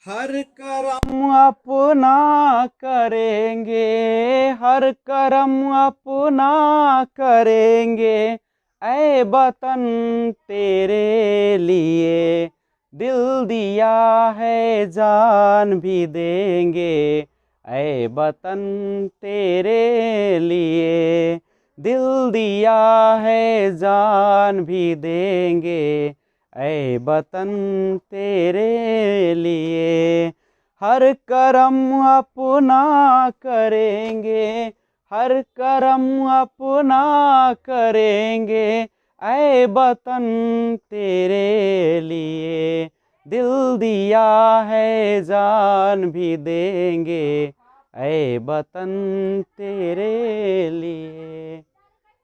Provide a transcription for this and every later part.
हर करम अपना करेंगे, हर करम अपना करेंगे, ऐ वतन तेरे लिए दिल दिया है जान भी देंगे, ऐ वतन तेरे लिए दिल दिया है जान भी देंगे, ऐ वतन तेरे लिए हर करम अपना करेंगे, हर करम अपना करेंगे, ऐ वतन तेरे लिए दिल दिया है जान भी देंगे, ऐ वतन तेरे लिए।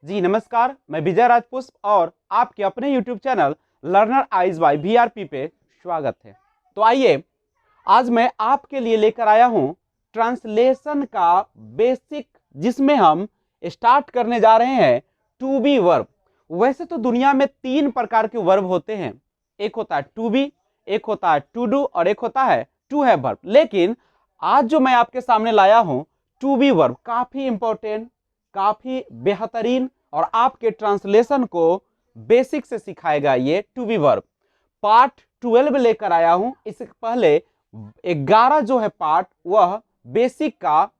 जी नमस्कार, मैं विजय राजपुष्प और आपके अपने YouTube channel learner eyes by VRP पे स्वागत है। तो आइए आज मैं आपके लिए लेकर आया हूं ट्रांसलेशन का बेसिक, जिसमें हम स्टार्ट करने जा रहे हैं टू बी वर्ब। वैसे तो दुनिया में 3 प्रकार के वर्ब होते हैं, एक होता है टू बी, एक होता है टू डू और एक होता है टू हैव वर्ब। लेकिन आज जो मैं आपके सामने लाया हूं टू बी वर्ब काफी इंपॉर्टेंट, काफी बेहतरीन और आपके ट्रांसलेशन को बेसिक से सिखाएगा। ये टू बी वर्ब पार्ट 12 लेकर आया हूं। इससे पहले 11 जो है पार्ट वह बेसिक का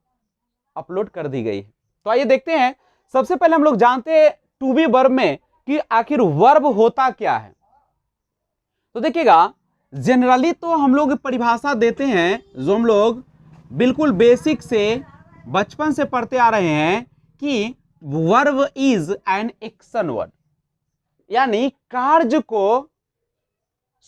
अपलोड कर दी गई है। तो आइए देखते हैं। सबसे पहले हम लोग जानते हैं टू बी वर्ब में कि आखिर वर्ब होता क्या है। तो देखिएगा, जनरली तो हम लोग परिभाषा देते हैं जो हम लोग बिल्कुल बेसिक से बचपन से पढ़ते आ रहे हैं कि verb is an action word, यानी कार्य को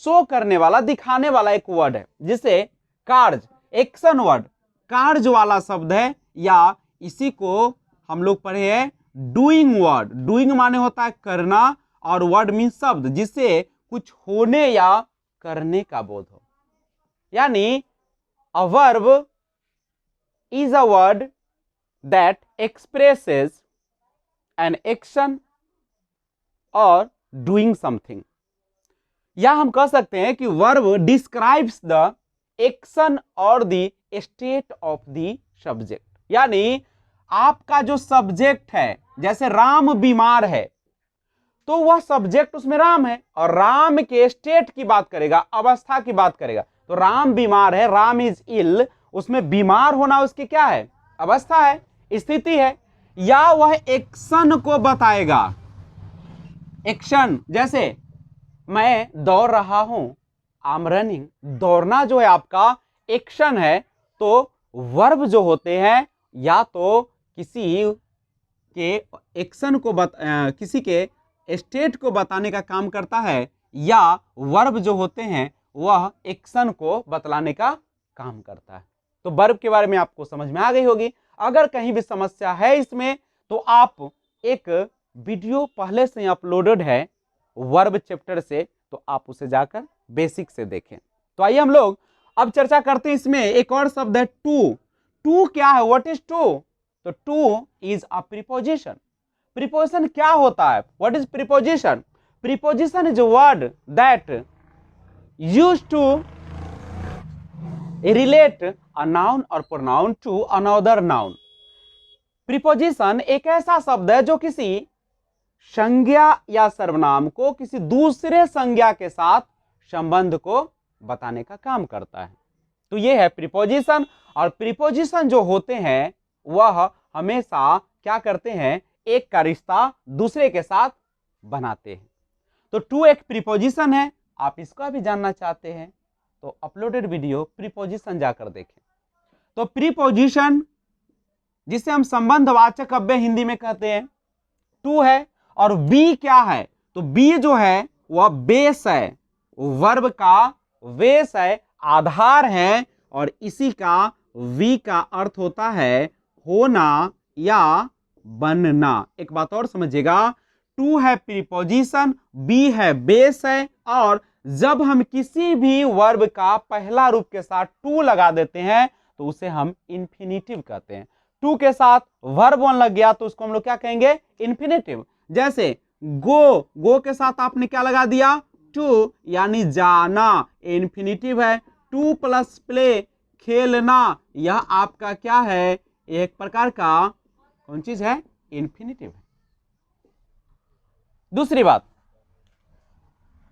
शो करने वाला, दिखाने वाला एक वर्ड है, जिसे कार्य, एक्शन वर्ड, कार्य वाला शब्द है, या इसी को हम लोग पढ़े हैं डूइंग वर्ड। डूइंग माने होता है करना और वर्ड मीन शब्द, जिससे कुछ होने या करने का बोध हो। यानी a verb is a word that expresses an action और डूइंग समथिंग, या हम कह सकते हैं कि वर्ब डिस्क्राइब्स द एक्शन और the state of the subject. यानी आपका जो सब्जेक्ट है, जैसे राम बीमार है तो वह सब्जेक्ट उसमें राम है और राम के स्टेट की बात करेगा, अवस्था की बात करेगा। तो राम बीमार है, राम इज इल, उसमें बीमार होना उसकी क्या है, अवस्था है, स्थिति है। या वह एक्शन को बताएगा, एक्शन, जैसे मैं दौड़ रहा हूं, आई एम रनिंग। दौड़ना जो है आपका एक्शन है। तो वर्ब जो होते हैं या तो किसी के एक्शन को किसी के स्टेट को बताने का काम करता है, या वर्ब जो होते हैं वह एक्शन को बतलाने का काम करता है। तो वर्ब के बारे में आपको समझ में आ गई होगी। अगर कहीं भी समस्या है इसमें तो आप एक वीडियो पहले से अपलोडेड है वर्ब चैप्टर से, तो आप उसे जाकर बेसिक से देखें। तो आइए हम लोग अब चर्चा करते हैं। इसमें एक और शब्द है टू। टू क्या है, व्हाट इज टू? तो to is a preposition. Preposition क्या होता है, what is preposition? Preposition is a word that used to relate a noun और pronoun to another noun. Preposition एक ऐसा शब्द है जो किसी संज्ञा या सर्वनाम को किसी दूसरे संज्ञा के साथ संबंध को बताने का काम करता है। तो यह है प्रीपोजिशन। और प्रीपोजिशन जो होते हैं वह हमेशा क्या करते हैं, एक का रिश्ता दूसरे के साथ बनाते हैं। तो टू एक प्रीपोजिशन है। आप इसका भी जानना चाहते हैं तो अपलोडेड वीडियो प्रीपोजिशन जाकर देखें। तो प्रीपोजिशन, जिसे हम संबंधवाचक अव्यय हिंदी में कहते हैं, टू है। और बी क्या है? तो बी जो है वह बेस है, वर्ब का बेस है, आधार है। और इसी का वी का अर्थ होता है होना या बनना। एक बात और समझिएगा, टू है प्रीपोजिशन, बी है बेस है, और जब हम किसी भी वर्ब का पहला रूप के साथ टू लगा देते हैं तो उसे हम इंफिनिटिव कहते हैं। टू के साथ वर्ब वन लग गया तो उसको हम लोग क्या कहेंगे, इंफिनिटिव। जैसे गो, गो के साथ आपने क्या लगा दिया, टू, यानी जाना, इंफिनिटिव है। टू प्लस प्ले, खेलना, यह आपका क्या है, एक प्रकार का कौन चीज है, इन्फिनेटिव है। दूसरी बात,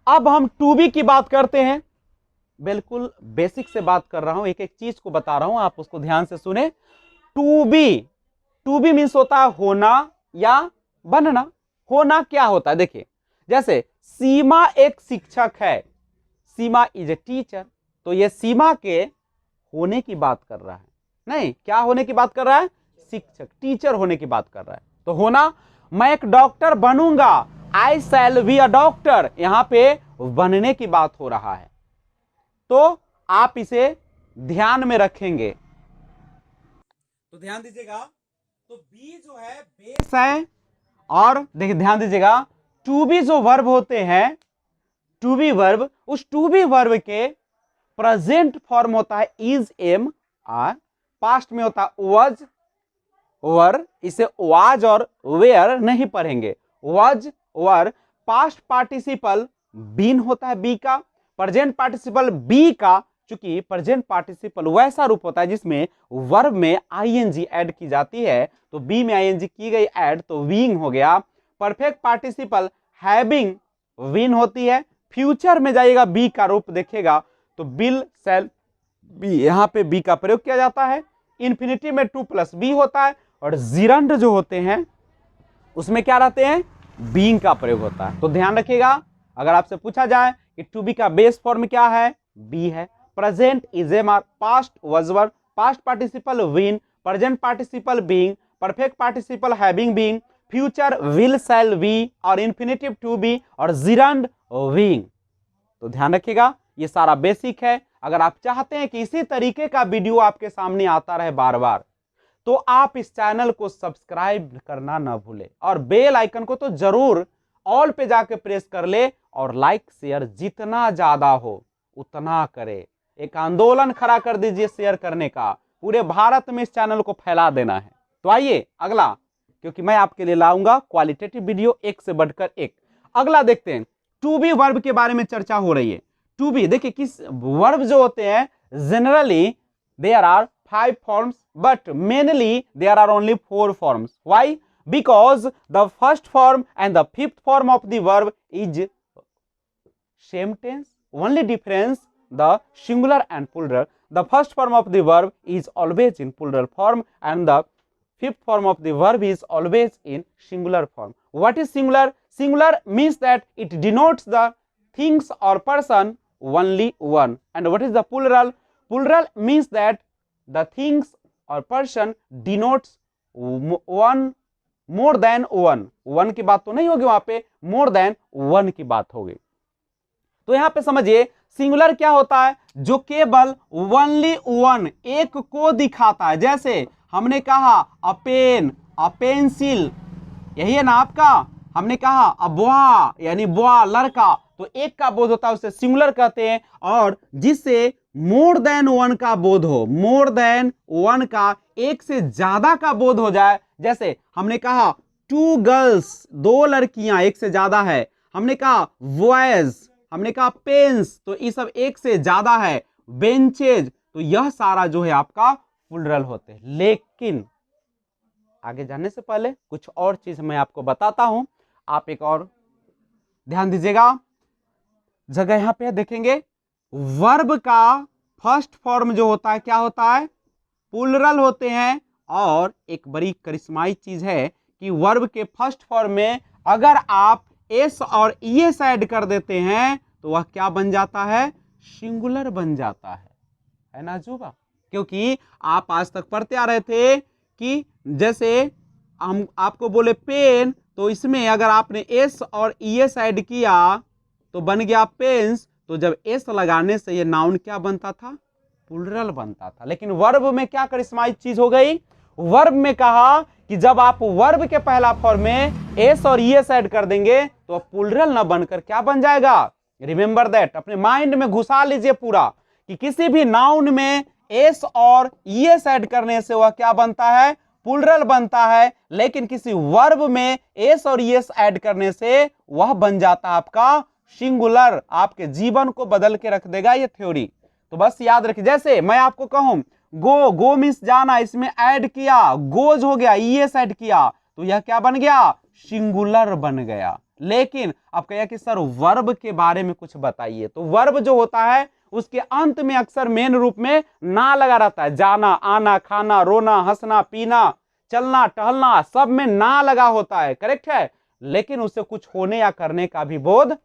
अब हम टू बी की बात करते हैं। बिल्कुल बेसिक से बात कर रहा हूं, एक एक चीज को बता रहा हूं, आप उसको ध्यान से सुने। टू बी मीन्स होता है होना या बनना। होना क्या होता है, देखिए जैसे सीमा एक शिक्षक है, सीमा इज ए टीचर, तो ये सीमा के होने की बात कर रहा है, नहीं क्या होने की बात कर रहा है, शिक्षक टीचर होने की बात कर रहा है। तो होना, मैं एक डॉक्टर बनूंगा, आई शैल बी अ डॉक्टर, यहां पे बनने की बात हो रहा है, तो आप इसे ध्यान में रखेंगे। तो ध्यान दीजिएगा, तो बी जो है बेस है, और देखिए ध्यान दीजिएगा, टू बी जो वर्ब होते हैं, टू बी वर्ब, उस टू बी वर्ब के प्रेजेंट फॉर्म होता है इज एम आर, पास्ट में होता है वॉज वर, इसे वाज और वेयर नहीं पढ़ेंगे, was were. Past participle been होता है बी का, प्रेजेंट पार्टिसिपल बी का, चूंकि प्रेजेंट पार्टिसिपल वैसा रूप होता है जिसमें वर्ब में आईएनजी ऐड की जाती है, तो बी में आईएनजी की गई ऐड, तो बीइंग हो गया। परफेक्ट पार्टिसिपल हैविंग बीन होती है, फ्यूचर में जाइएगा बी का रूप देखेगा तो विल शैल बी, यहां पे बी का प्रयोग किया जाता है। इन्फिनिटी में टू प्लस बी होता है, और जिरंड जो होते हैं उसमें क्या रहते हैं, बीइंग का प्रयोग होता है। तो ध्यान रखिएगा, अगर आपसे पूछा जाए कि टू बी का बेस फॉर्म क्या है, बी है। Present is am are, past was were, past participle been, present participle being, perfect participle having being, future will shall be, और इन्फिनिटिव टू बी, और जिरंड बीइंग। तो ध्यान रखिएगा, ये सारा बेसिक है। अगर आप चाहते हैं कि इसी तरीके का वीडियो आपके सामने आता रहे बार बार, तो आप इस चैनल को सब्सक्राइब करना ना भूले, और बेल आइकन को तो जरूर ऑल पे जाके प्रेस कर ले, और लाइक शेयर जितना ज्यादा हो उतना करे। एक आंदोलन खड़ा कर दीजिए शेयर करने का, पूरे भारत में इस चैनल को फैला देना है। तो आइए अगला, क्योंकि मैं आपके लिए लाऊंगा क्वालिटेटिव वीडियो एक से बढ़कर एक। अगला देखते हैं, टू बी वर्ब के बारे में चर्चा हो रही है। टू बी, देखिए किस वर्ब जो होते हैं, generally there are 5 forms, but mainly there are only 4 forms. Why? Because the first form and the fifth form of the verb is same tense. Only difference the singular and plural. The first form of the verb is always in plural form, and the fifth form of the verb is always in singular form. What is singular? Singular means that it denotes the things or person only one. And what is the plural? Plural means that the things or person denotes one, more than one. One की बात तो नहीं होगी वहां पे, more than one की बात होगी। तो यहां पे समझिए, सिंगुलर क्या होता है, जो केवल ओनली वन, एक को दिखाता है। जैसे हमने कहा अ पेन, अ पेंसिल, यही है ना आपका। हमने कहा अ बॉय, यानी बॉय लड़का, तो एक का बोध होता है उसे सिंगुलर कहते हैं। और जिससे मोर देन वन का बोध हो, मोर देन वन का, एक से ज्यादा का बोध हो जाए। जैसे हमने कहा टू गर्ल्स, दो लड़कियां, एक से ज्यादा है। हमने कहा बॉयज, हमने कहा पेन्स, तो ये सब एक से ज्यादा है। बेंचेज, तो यह सारा जो है आपका प्लुरल होते हैं। लेकिन आगे जाने से पहले कुछ और चीज मैं आपको बताता हूं, आप एक और ध्यान दीजिएगा। जगह यहां पे देखेंगे, वर्ब का फर्स्ट फॉर्म जो होता है क्या होता है, प्लुरल होते हैं। और एक बड़ी करिश्माई चीज है कि वर्ब के फर्स्ट फॉर्म में अगर आप एस और ईएस ऐड कर देते हैं तो वह क्या बन जाता है, सिंगुलर बन जाता है ना जुबा। क्योंकि आप आज तक पढ़ते आ रहे थे कि जैसे हम आपको बोले पेन, तो इसमें अगर आपने एस और ईएस ऐड किया तो बन गया पेन्स। तो जब एस लगाने से ये नाउन क्या बनता था, प्लुरल बनता था। लेकिन वर्ब में क्या करिश्माई चीज हो गई, वर्ब में कहा कि जब आप वर्ब के पहला फॉर्म में एस और ईएस ऐड कर देंगे तो प्लुरल ना बनकर क्या बन जाएगा। रिमेंबर दैट, अपने माइंड में घुसा लीजिए पूरा, कि किसी भी नाउन में एस और ईएस ऐड करने से वह क्या बनता है, प्लुरल बनता है। लेकिन किसी वर्ब में एस और ईएस ऐड करने से वह बन जाता है आपका सिंगुलर। आपके जीवन को बदल के रख देगा ये थ्योरी। तो बस याद रखिए, जैसे मैं आपको कहूं गो, गो मीन्स जाना, इसमें ऐड किया गोज हो गया, ईएस ऐड किया तो यह क्या बन गया, सिंगुलर बन गया। लेकिन अब कहिए कि सर वर्ब के बारे में कुछ बताइए, तो वर्ब जो होता है उसके अंत में अक्सर मेन रूप में ना लगा रहता है, जाना, आना, खाना, रोना, हंसना, पीना, चलना, टहलना, सब में ना लगा होता है, करेक्ट है। लेकिन उससे कुछ होने या करने का भी बोध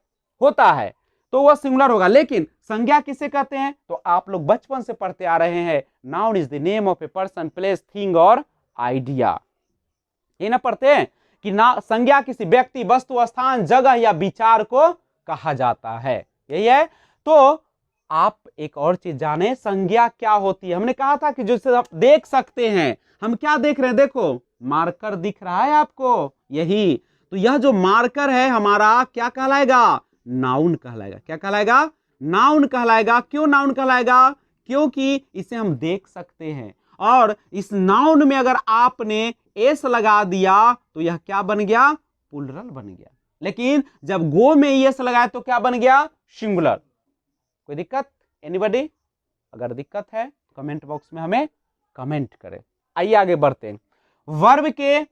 होता है, तो वह सिंगुलर होगा। लेकिन संज्ञा किसे कहते हैं, तो आप लोग बचपन से पढ़ते आ रहे हैं, noun is the name of a person, place, thing और आइडिया। ये ना पढ़ते हैं कि ना संज्ञा किसी व्यक्ति, वस्तु, स्थान, जगह या विचार को कहा जाता है, यही है। तो आप एक और चीज जाने, संज्ञा क्या होती है। हमने कहा था कि जो आप देख सकते हैं, हम क्या देख रहे हैं, देखो मार्कर दिख रहा है आपको, यही तो यह जो मार्कर है हमारा क्या कहलाएगा, नाउन कहलाएगा। क्या कहलाएगा, नाउन कहलाएगा। क्यों नाउन कहलाएगा, क्योंकि इसे हम देख सकते हैं, और इस नाउन में अगर आपने एस लगा दिया तो यह क्या बन गया, प्लूरल बन गया। लेकिन जब गो में एस लगाया तो क्या बन गया, सिंगुलर। कोई दिक्कत, एनीबॉडी? अगर दिक्कत है तो कमेंट बॉक्स में हमें कमेंट करें। आइए आगे बढ़ते हैं। वर्ब के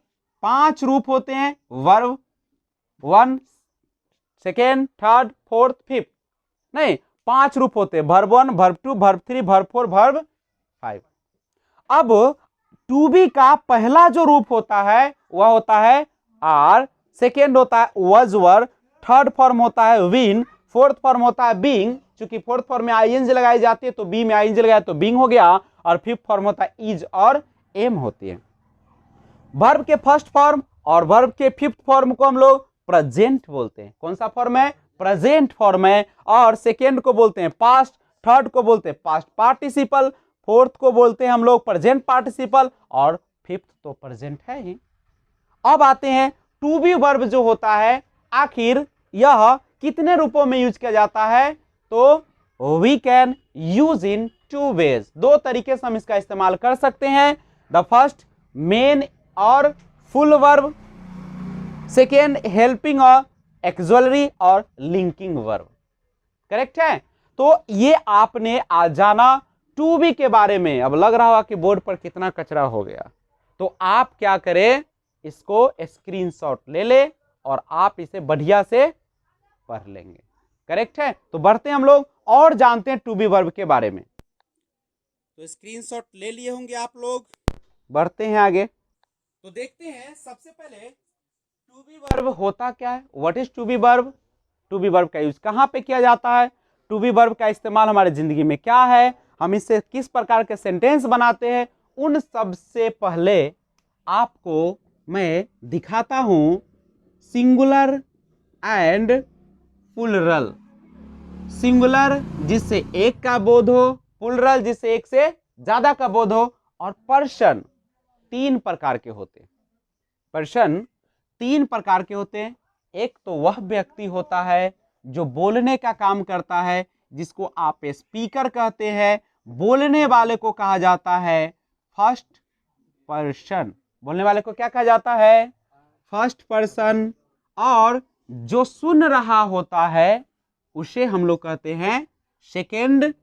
5 रूप होते हैं, verb 1, second, third, fourth, fifth, नहीं 5 रूप होते हैं, verb 1, verb 2, verb 3, verb 4, verb 5। अब टू बी का पहला जो रूप होता है वह होता है आर, सेकेंड होता है वॉज वर, थर्ड फॉर्म होता है विन, फोर्थ फॉर्म होता है बीइंग, चूंकि फोर्थ फॉर्म में आईएनजी लगाई जाती है तो बी में आईएनजी लगाया तो बीइंग हो गया, और फिफ्थ फॉर्म होता है इज और एम होती है। वर्ब के फर्स्ट फॉर्म और वर्ब के फिफ्थ फॉर्म को हम लोग प्रेजेंट बोलते हैं। कौन सा फॉर्म है, प्रेजेंट फॉर्म है। और सेकेंड को बोलते हैं पास्ट, थर्ड को बोलते हैं पास्ट पार्टिसिपल, फोर्थ को बोलते हैं हम लोग प्रेजेंट पार्टिसिपल, और फिफ्थ तो प्रेजेंट है ही। अब आते हैं टू बी वर्ब जो होता है, आखिर यह कितने रूपों में यूज किया जाता है, तो we can use in 2 ways, 2 तरीके से हम इसका इस्तेमाल कर सकते हैं। द फर्स्ट मेन और फुल वर्ब, सेकेंड हेल्पिंग और एक्सुअलरी और लिंकिंग वर्ब, करेक्ट है। तो ये आपने आज जाना टू बी के बारे में। अब लग रहा होगा कि बोर्ड पर कितना कचरा हो गया, तो आप क्या करें, इसको स्क्रीनशॉट ले ले और आप इसे बढ़िया से पढ़ लेंगे, करेक्ट है। तो बढ़ते हैं हम लोग और जानते हैं टू बी वर्ब के बारे में। तो स्क्रीनशॉट ले लिए होंगे आप लोग, बढ़ते हैं आगे। तो देखते हैं सबसे पहले टू बी वर्ब होता क्या है, what is to be verb. To be verb का यूज कहां पे किया जाता है, टू बी वर्ब का इस्तेमाल हमारे जिंदगी में क्या है, हम इससे किस प्रकार के सेंटेंस बनाते हैं, उन सब से पहले आपको मैं दिखाता हूं सिंगुलर एंड प्लूरल। सिंगुलर जिससे एक का बोध हो, प्लूरल जिससे एक से ज्यादा का बोध हो, और पर्सन 3 प्रकार के होते हैं। पर्सन 3 प्रकार के होते हैं। एक तो वह व्यक्ति होता है जो बोलने का काम करता है, जिसको आप स्पीकर कहते हैं, बोलने वाले को कहा जाता है फर्स्ट पर्सन। बोलने वाले को क्या कहा जाता है, फर्स्ट पर्सन। और जो सुन रहा होता है उसे हम लोग कहते हैं सेकेंड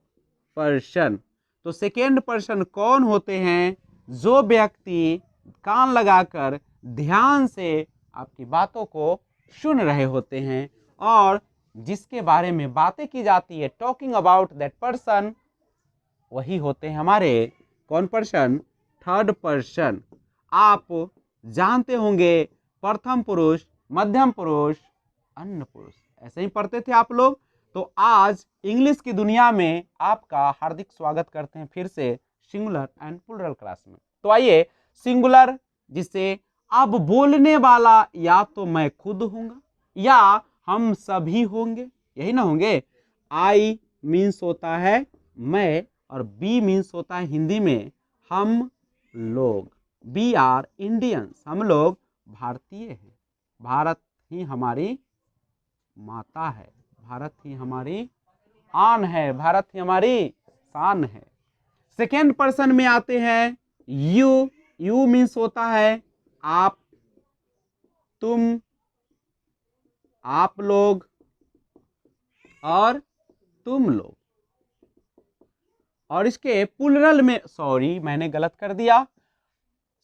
पर्सन। तो सेकेंड पर्सन कौन होते हैं, जो व्यक्ति कान लगाकर ध्यान से आपकी बातों को सुन रहे होते हैं और जिसके बारे में बातें की जाती है, टॉकिंग अबाउट दैट पर्सन, वही होते हैं हमारे कौन पर्सन, थर्ड पर्सन। आप जानते होंगे प्रथम पुरुष, मध्यम पुरुष, अन्य पुरुष, ऐसे ही पढ़ते थे आप लोग। तो आज इंग्लिश की दुनिया में आपका हार्दिक स्वागत करते हैं फिर से सिंगुलर एंड प्लूरल क्लास में। तो आइए, सिंगुलर जिसे अब बोलने वाला या तो मैं खुद होऊंगा या हम सभी होंगे, यही ना होंगे। आई मीन्स होता है मैं, और बी मीन्स होता है हिंदी में हम लोग। वी आर इंडियंस, हम लोग भारतीय हैं। भारत ही हमारी माता है, भारत ही हमारी आन है, भारत ही हमारी शान है। सेकेंड पर्सन में आते हैं यू। यू मीन्स होता है आप, तुम, आप लोग और तुम लोग। और इसके प्लूरल में, सॉरी मैंने गलत कर दिया,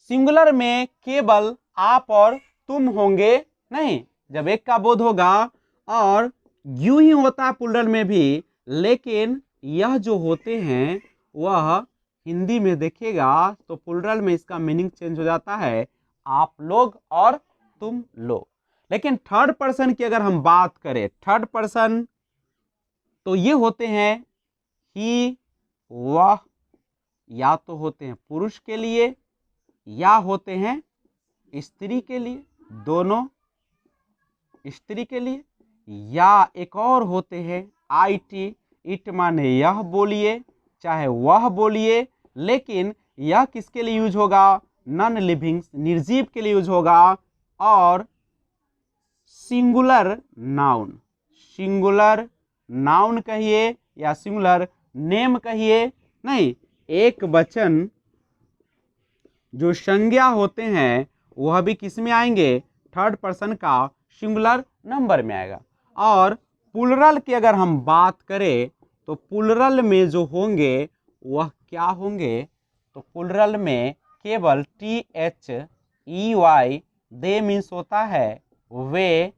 सिंगुलर में केवल आप और तुम होंगे नहीं, जब एक का बोध होगा, और यूं ही होता है प्लूरल में भी, लेकिन यह जो होते हैं वह हिंदी में देखिएगा तो प्लूरल में इसका मीनिंग चेंज हो जाता है, आप लोग और तुम लोग। लेकिन थर्ड पर्सन की अगर हम बात करें, थर्ड पर्सन तो ये होते हैं ही, वह, या तो होते हैं पुरुष के लिए या होते हैं स्त्री के लिए, दोनों स्त्री के लिए, या एक और होते हैं IT, इट माने यह बोलिए चाहे वह बोलिए, लेकिन यह किसके लिए यूज होगा, नॉन लिविंग निर्जीव के लिए यूज होगा, और सिंगुलर नाउन, सिंगुलर नाउन कहिए या सिंगुलर नेम कहिए, नहीं एक वचन जो संज्ञा होते हैं वह भी किस में आएंगे, थर्ड पर्सन का सिंगुलर नंबर में आएगा। और प्लूरल की अगर हम बात करें तो प्लूरल में जो होंगे वह क्या होंगे, तो प्लूरल में केवल THEY दे मीन्स होता है वे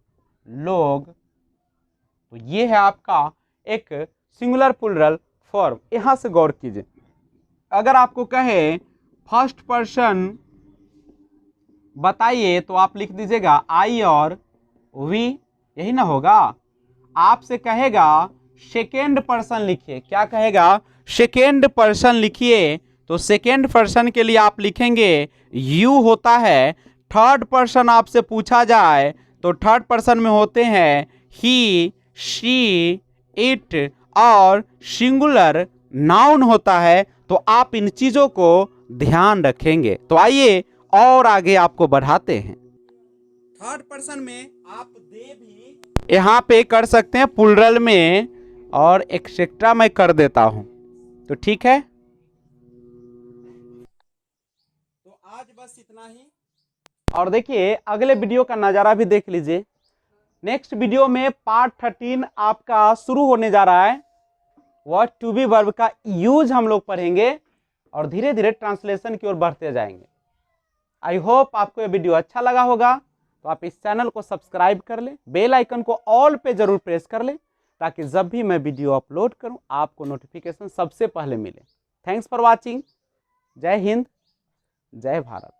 लोग। तो ये है आपका एक सिंगुलर प्लूरल फॉर्म। यहां से गौर कीजिए, अगर आपको कहे फर्स्ट पर्सन बताइए तो आप लिख दीजिएगा आई और वी, यही ना होगा। आपसे कहेगा सेकेंड पर्सन लिखिए, क्या कहेगा, सेकेंड पर्सन लिखिए, तो सेकेंड पर्सन के लिए आप लिखेंगे यू होता है। थर्ड पर्सन आपसे पूछा जाए तो थर्ड पर्सन में होते हैं ही, शी, इट, और सिंगुलर नाउन होता है। तो आप इन चीजों को ध्यान रखेंगे। तो आइए और आगे आपको बढ़ाते हैं। थर्ड पर्सन में आप दे भी यहाँ पे कर सकते हैं प्लूरल में, और एक्सेट्रा मैं कर देता हूं, तो ठीक है। तो आज बस इतना ही, और देखिए अगले वीडियो का नज़ारा भी देख लीजिए। नेक्स्ट वीडियो में पार्ट 13 आपका शुरू होने जा रहा है। वह टू बी वर्ब का यूज हम लोग पढ़ेंगे और धीरे धीरे ट्रांसलेशन की ओर बढ़ते जाएंगे। आई होप आपको ये वीडियो अच्छा लगा होगा, तो आप इस चैनल को सब्सक्राइब कर लें, बेल आइकन को ऑल पे जरूर प्रेस कर लें, ताकि जब भी मैं वीडियो अपलोड करूं आपको नोटिफिकेशन सबसे पहले मिले। Thanks for watching. जय हिंद, जय भारत।